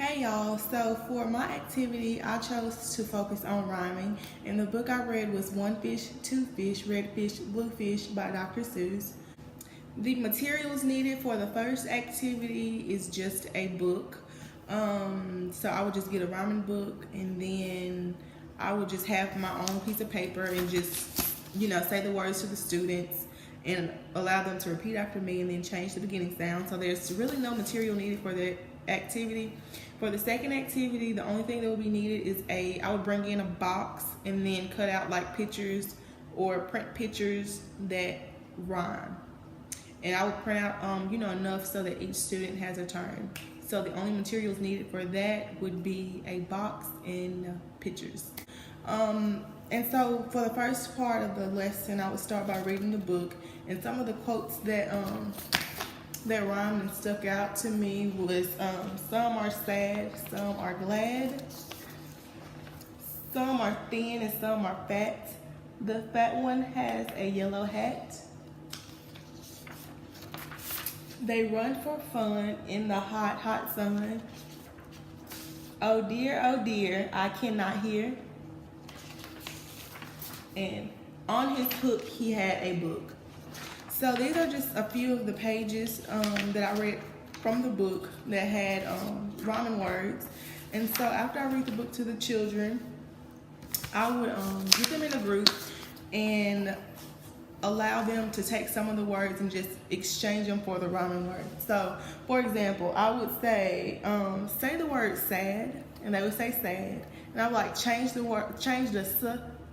Hey y'all, so for my activity, I chose to focus on rhyming, and the book I read was One Fish, Two Fish, Red Fish, Blue Fish by Dr. Seuss. The materials needed for the first activity is just a book. So I would just get a rhyming book, and then I would just have my own piece of paper and just, say the words to the students and allow them to repeat after me and then change the beginning sound. So there's really no material needed for the activity. For the second activity, the only thing that will be needed is I would bring in a box and then cut out like pictures or print pictures that rhyme. And I would print out, enough so that each student has a turn. So the only materials needed for that would be a box and pictures. And so for the first part of the lesson, I would start by reading the book. And some of the quotes that rhymed and stuck out to me was some are sad, some are glad, some are thin and some are fat. The fat one has a yellow hat. They run for fun in the hot, hot sun. Oh dear, I cannot hear. And on his hook, he had a book. So these are just a few of the pages that I read from the book that had rhyming words. And so after I read the book to the children, I would get them in a group and allow them to take some of the words and just exchange them for the rhyming words. So, for example, I would say the word sad, and they would say sad. And I would like change the s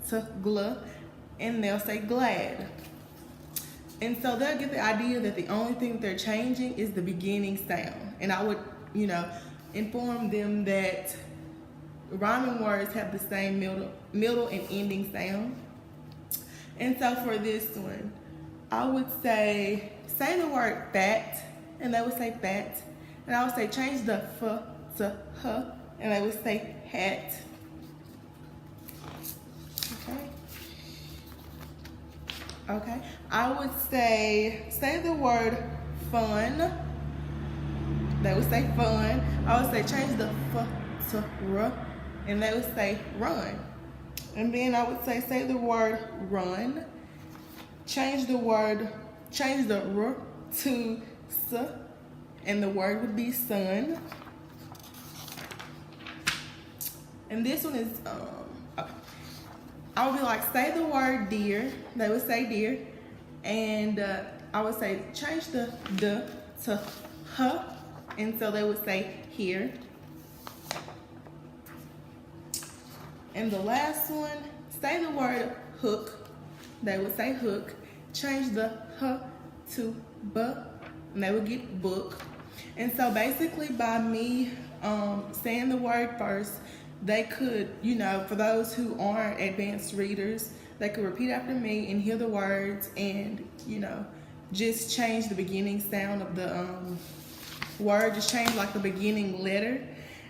to gl, and they'll say glad. And so they'll get the idea that the only thing that they're changing is the beginning sound. And I would, inform them that rhyming words have the same middle and ending sound. And so for this one, I would say the word fat, and they would say fat. And I would say change the f to h, and they would say hat. Okay. I would say the word fun. They would say fun. I would say change the f to r, and they would say run. And then I would say the word run. Change the r to s, and the word would be sun. And this one is okay. I would be like, say the word deer. They would say deer. And I would say change the d to h, and so they would say here. And the last one, say the word hook. They would say hook. Change the h to b, and they would get book. And so basically by me saying the word first, they could, for those who aren't advanced readers, they could repeat after me and hear the words and, just change the beginning sound of the word, just change like the beginning letter.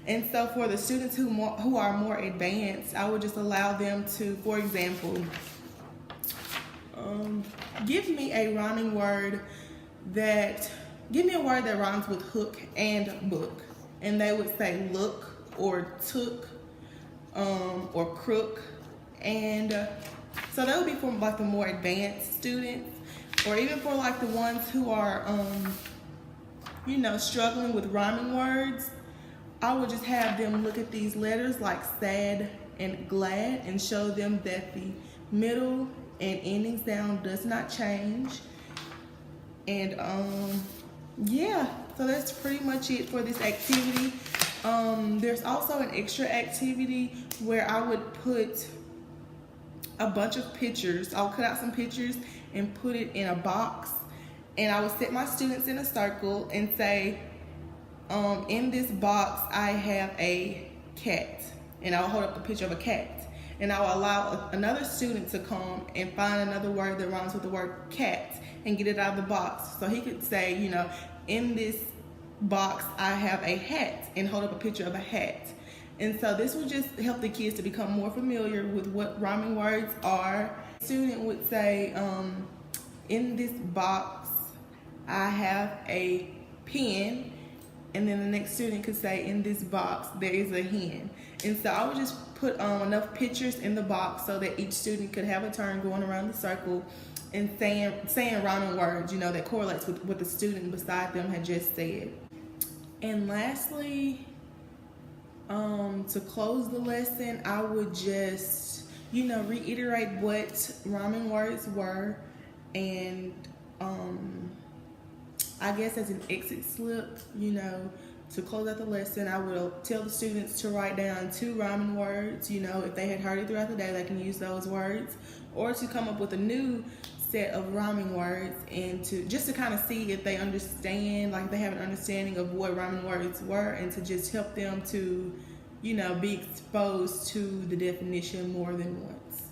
And so for the students who are more advanced, I would just allow them to, for example, give me a word that rhymes with hook and book. And they would say look or took or crook. And so that would be for like the more advanced students, or even for like the ones who are, struggling with rhyming words. I would just have them look at these letters like sad and glad and show them that the middle and ending sound does not change. And yeah, so that's pretty much it for this activity. There's also an extra activity where I would put a bunch of pictures. I'll cut out some pictures and put it in a box, and I would set my students in a circle and say, in this box I have a cat, and I'll hold up the picture of a cat, and I will allow another student to come and find another word that rhymes with the word cat and get it out of the box. So he could say, in this box I have a hat, and hold up a picture of a hat. And so this will just help the kids to become more familiar with what rhyming words are. The student would say, in this box I have a pen, and then the next student could say, in this box there is a hen. And so I would just put enough pictures in the box so that each student could have a turn going around the circle and saying rhyming words, that correlates with what the student beside them had just said. And lastly, to close the lesson, I would just, reiterate what rhyming words were, and I guess as an exit slip, to close out the lesson, I would tell the students to write down 2 rhyming words. If they had heard it throughout the day, they can use those words, or to come up with a new set of rhyming words, and to kind of see if they understand, like they have an understanding of what rhyming words were, and to just help them to, be exposed to the definition more than once.